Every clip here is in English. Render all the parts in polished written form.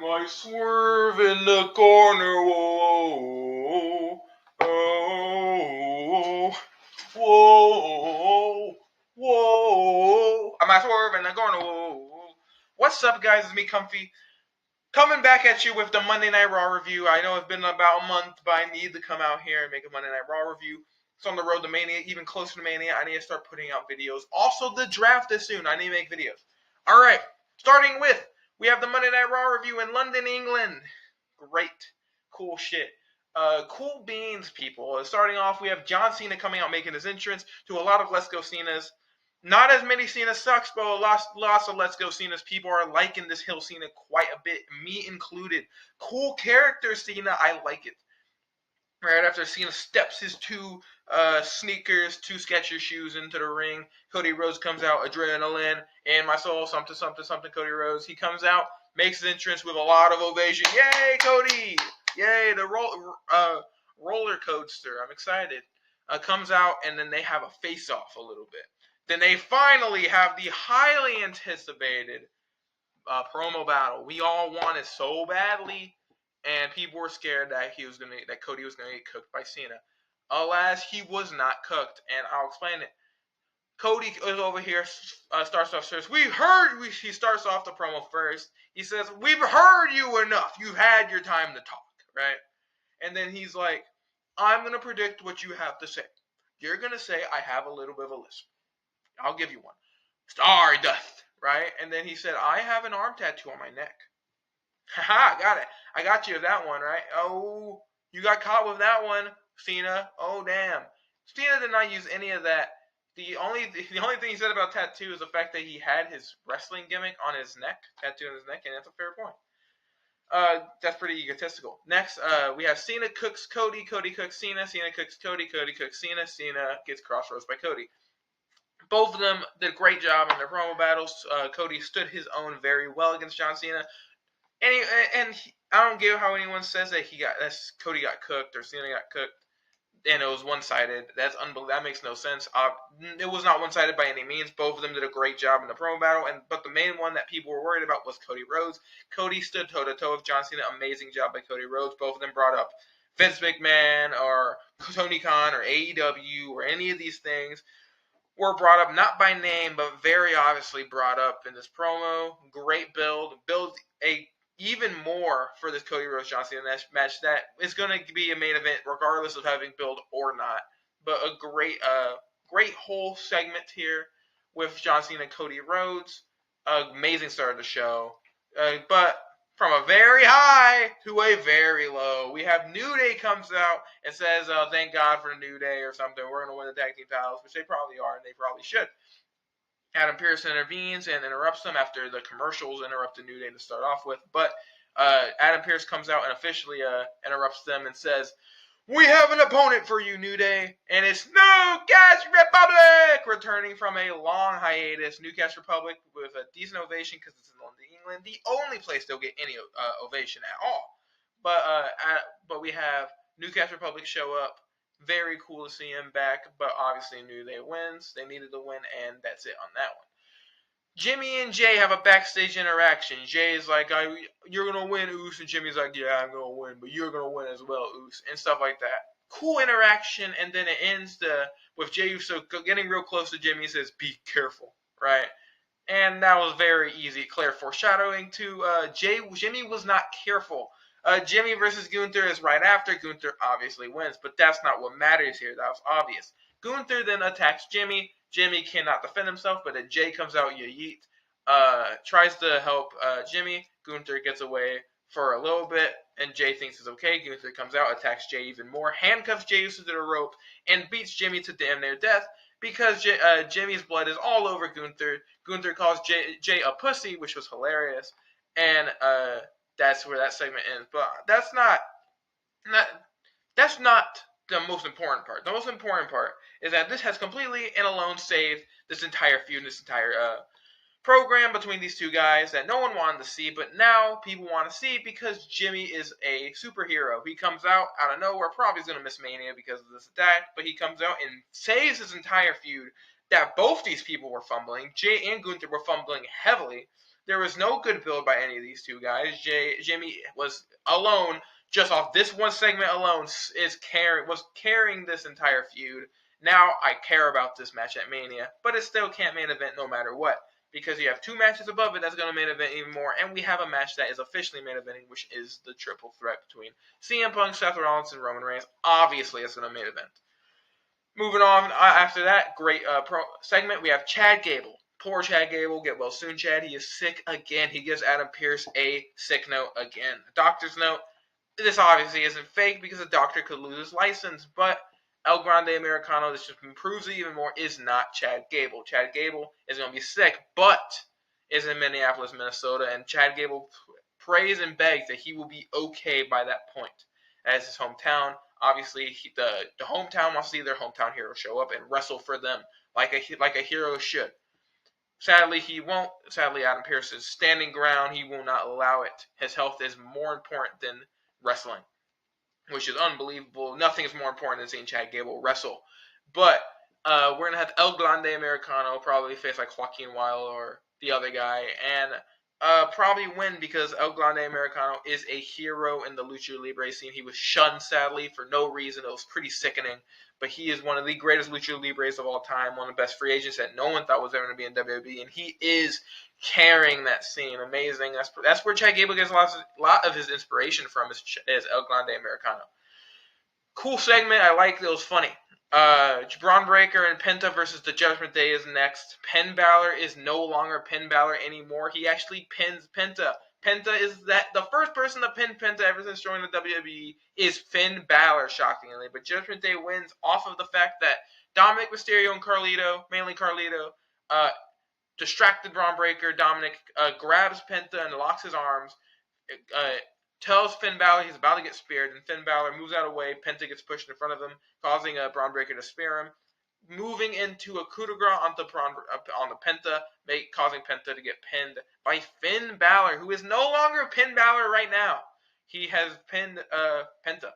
might swerve in the corner. Whoa, oh, whoa, whoa. I might swerve in the corner. Whoa. What's up, guys? It's me, Kumph-E. Coming back at you with the Monday Night Raw review. I know it's been about a month, but I need to come out here and make a Monday Night Raw review. It's on the road to Mania, even closer to Mania. I need to start putting out videos. Also, the draft is soon. I need to make videos. All right, starting with, we have the Monday Night Raw review in London, England. Great. Cool shit. Cool beans, people. Starting off, we have John Cena coming out making his entrance to a lot of Let's Go Cenas. Not as many Cena sucks, but lots of Let's Go Cena's. People are liking this Hill Cena quite a bit, me included. Cool character Cena, I like it. Right after Cena steps his two sneakers, two Skechers shoes into the ring, Cody Rhodes comes out, adrenaline, and my soul, something, Cody Rhodes. He comes out, makes his entrance with a lot of ovation. Yay, Cody! Yay, the roller coaster. I'm excited. Comes out, and then they have a face-off a little bit. Then they finally have the highly anticipated promo battle we all wanted so badly, and people were scared that Cody was gonna get cooked by Cena. Alas, he was not cooked, and I'll explain it. Cody is over here, starts off first. He starts off the promo first. He says, "We've heard you enough. You've had your time to talk," right? And then he's like, "I'm gonna predict what you have to say. You're gonna say I have a little bit of a lisp. I'll give you one. Stardust, right?" And then he said, "I have an arm tattoo on my neck." Haha, got it. I got you with that one, right? Oh, you got caught with that one, Cena. Oh, damn. Cena did not use any of that. The only thing he said about tattoo is the fact that he had his wrestling gimmick on his neck, tattoo on his neck, and that's a fair point. That's pretty egotistical. Next, we have Cena cooks Cody, Cody cooks Cena, Cena cooks Cody, Cody cooks Cena, Cena gets crossroads by Cody. Both of them did a great job in their promo battles. Cody stood his own very well against John Cena. And I don't give how anyone says that Cody got cooked or Cena got cooked, and it was one-sided. That's unbelievable. That makes no sense. It was not one-sided by any means. Both of them did a great job in the promo battle, but the main one that people were worried about was Cody Rhodes. Cody stood toe-to-toe with John Cena. Amazing job by Cody Rhodes. Both of them brought up Vince McMahon or Tony Khan or AEW or any of these things. Were brought up not by name, but very obviously brought up in this promo. Great build even more for this Cody Rhodes John Cena match that is going to be a main event regardless of having build or not. But a great whole segment here with John Cena and Cody Rhodes. Amazing start of the show. But from a very high to a very low, we have New Day comes out and says, "Thank God for the New Day" or something. We're going to win the tag team titles, which they probably are, and they probably should. Adam Pearce intervenes and interrupts them after the commercials interrupt the New Day to start off with. But Adam Pearce comes out and officially interrupts them and says, "We have an opponent for you, New Day, and it's New Cash Republic!" Returning from a long hiatus, New Cash Republic with a decent ovation because it's in London, England, the only place they'll get any ovation at all. But we have New Cash Republic show up. Very cool to see him back, but obviously New Day wins. They needed to win, and that's it on that one. Jimmy and Jay have a backstage interaction. Jay is like, "You're going to win, Oos," and Jimmy's like, "Yeah, I'm going to win, but you're going to win as well, Oos," and stuff like that. Cool interaction, and then it ends with Jay Uso getting real close to Jimmy and says, "Be careful," right? And that was very easy, clear foreshadowing to Jimmy was not careful. Jimmy versus Gunther is right after. Gunther obviously wins, but that's not what matters here. That was obvious. Gunther then attacks Jimmy. Jimmy cannot defend himself, but then Jay comes out, yeet, tries to help Jimmy. Gunther gets away for a little bit, and Jay thinks it's okay. Gunther comes out, attacks Jay even more, handcuffs Jay to the rope, and beats Jimmy to damn near death because Jimmy's blood is all over Gunther. Gunther calls Jay a pussy, which was hilarious, and that's where that segment ends. But that's not the most important part. The most important part is that this has completely and alone saved this entire feud, this entire program between these two guys that no one wanted to see, but now people want to see because Jimmy is a superhero. He comes out of nowhere, probably is going to miss Mania because of this attack, but he comes out and saves his entire feud that both these people were fumbling. Jay and Gunther were fumbling heavily. There was no good build by any of these two guys. Jimmy was alone, just off this one segment alone, was carrying this entire feud. Now I care about this match at Mania, but it still can't main event no matter what, because you have two matches above it that's going to main event even more, and we have a match that is officially main eventing, which is the triple threat between CM Punk, Seth Rollins, and Roman Reigns. Obviously, it's going to main event. Moving on, after that great segment, we have Chad Gable. Poor Chad Gable. Get well soon, Chad. He is sick again. He gives Adam Pearce a sick note again. A doctor's note. This obviously isn't fake because the doctor could lose his license, but El Grande Americano, this just proves it even more, is not Chad Gable. Chad Gable is going to be sick, but is in Minneapolis, Minnesota, and Chad Gable prays and begs that he will be okay by that point. As his hometown, obviously, the hometown wants to see their hometown hero show up and wrestle for them like a hero should. Sadly, he won't. Sadly, Adam Pearce is standing ground. He will not allow it. His health is more important than wrestling, which is unbelievable. Nothing is more important than seeing Chad Gable wrestle. But we're going to have El Grande Americano probably face like Joaquin Wilde or the other guy, and probably win because El Grande Americano is a hero in the Lucha Libre scene. He was shunned, sadly, for no reason. It was pretty sickening. But he is one of the greatest Lucha Libres of all time, one of the best free agents that no one thought was ever going to be in WWE, and he is carrying that scene. Amazing. That's where Chad Gable gets a lot of his inspiration from, is El Grande Americano. Cool segment. I like it. It was funny. Braun Breaker and Penta versus the Judgment Day is next. Penn Balor is no longer Penn Balor anymore. He actually pins Penta. Penta is the first person to pin Penta ever since joining the WWE is Finn Balor, shockingly. But Judgment Day wins off of the fact that Dominic Mysterio and Carlito, mainly Carlito, distracted Braun Breaker. Dominic grabs Penta and locks his arms. Tells Finn Balor he's about to get speared, and Finn Balor moves out of the way. Penta gets pushed in front of him, causing Braun Breaker to spear him. Moving into a coup de grace on the Penta, causing Penta to get pinned by Finn Balor, who is no longer Finn Balor right now. He has pinned Penta.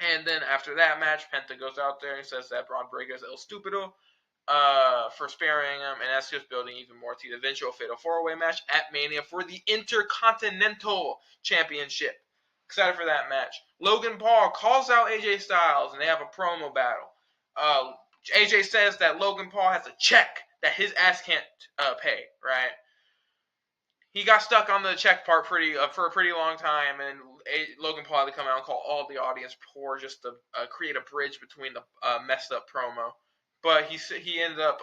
And then after that match, Penta goes out there and says that Braun Breaker is El Stupido for sparing him, and that's just building even more to the eventual Fatal 4-Way match at Mania for the Intercontinental Championship. Excited for that match. Logan Paul calls out AJ Styles, and they have a promo battle. AJ says that Logan Paul has a check that his ass can't pay, right? He got stuck on the check part for a pretty long time, and Logan Paul had to come out and call all the audience poor just to create a bridge between the messed up promo. But he ended up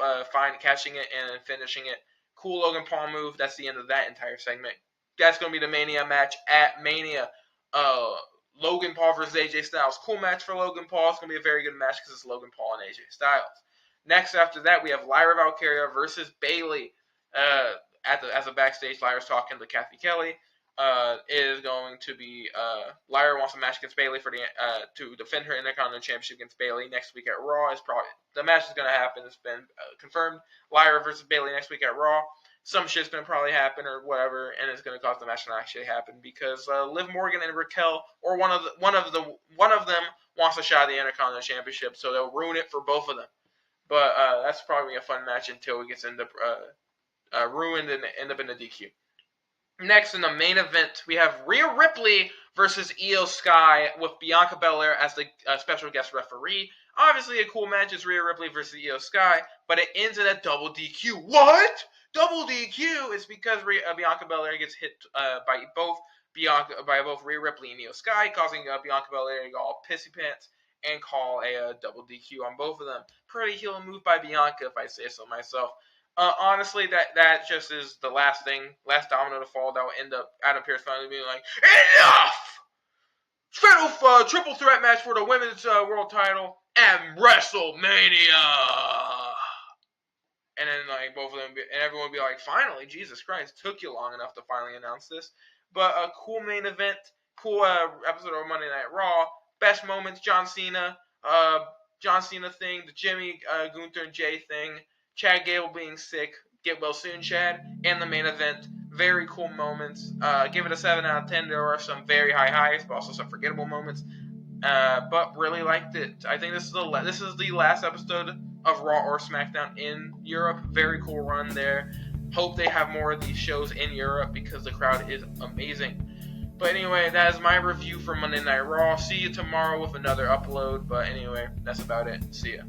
catching it and finishing it. Cool Logan Paul move. That's the end of that entire segment. That's going to be the Mania match at Mania. Logan Paul versus AJ Styles. Cool match for Logan Paul. It's going to be a very good match because it's Logan Paul and AJ Styles. Next after that, we have Lyra Valkyria versus Bayley. As a backstage, Lyra's talking to Kathy Kelly. Is going to be Lyra wants a match against Bayley to defend her Intercontinental Championship against Bayley next week at Raw. The match is going to happen. It's been confirmed. Lyra versus Bayley next week at Raw. Some shit's going to probably happen or whatever, and it's going to cause the match to not actually happen because Liv Morgan and Raquel, or one of them wants a shot at the Intercontinental Championship, so they'll ruin it for both of them. But that's probably a fun match until it gets ruined and end up in the DQ. Next, in the main event, we have Rhea Ripley versus Io Sky with Bianca Belair as the special guest referee. Obviously, a cool match is Rhea Ripley versus Io Sky, but it ends in a double DQ. What? Double DQ is because Bianca Belair gets hit by both Rhea Ripley and Io Sky, causing Bianca Belair to go all pissy pants and call a double DQ on both of them. Pretty heel move by Bianca, if I say so myself. Honestly, that just is the last domino to fall that will end up Adam Pearce finally being like, enough! Triple threat match for the women's world title at WrestleMania! And then both of them, and everyone would be like, finally, Jesus Christ, took you long enough to finally announce this. But a cool main event, cool episode of Monday Night Raw, best moments, John Cena thing, the Jimmy, Gunther, and Jay thing, Chad Gable being sick, get well soon, Chad, and the main event. Very cool moments. Give it a 7 out of 10. There are some very high highs, but also some forgettable moments. But really liked it. I think this is the last episode of Raw or SmackDown in Europe. Very cool run there. Hope they have more of these shows in Europe because the crowd is amazing. But anyway, that is my review for Monday Night Raw. See you tomorrow with another upload. But anyway, that's about it. See ya.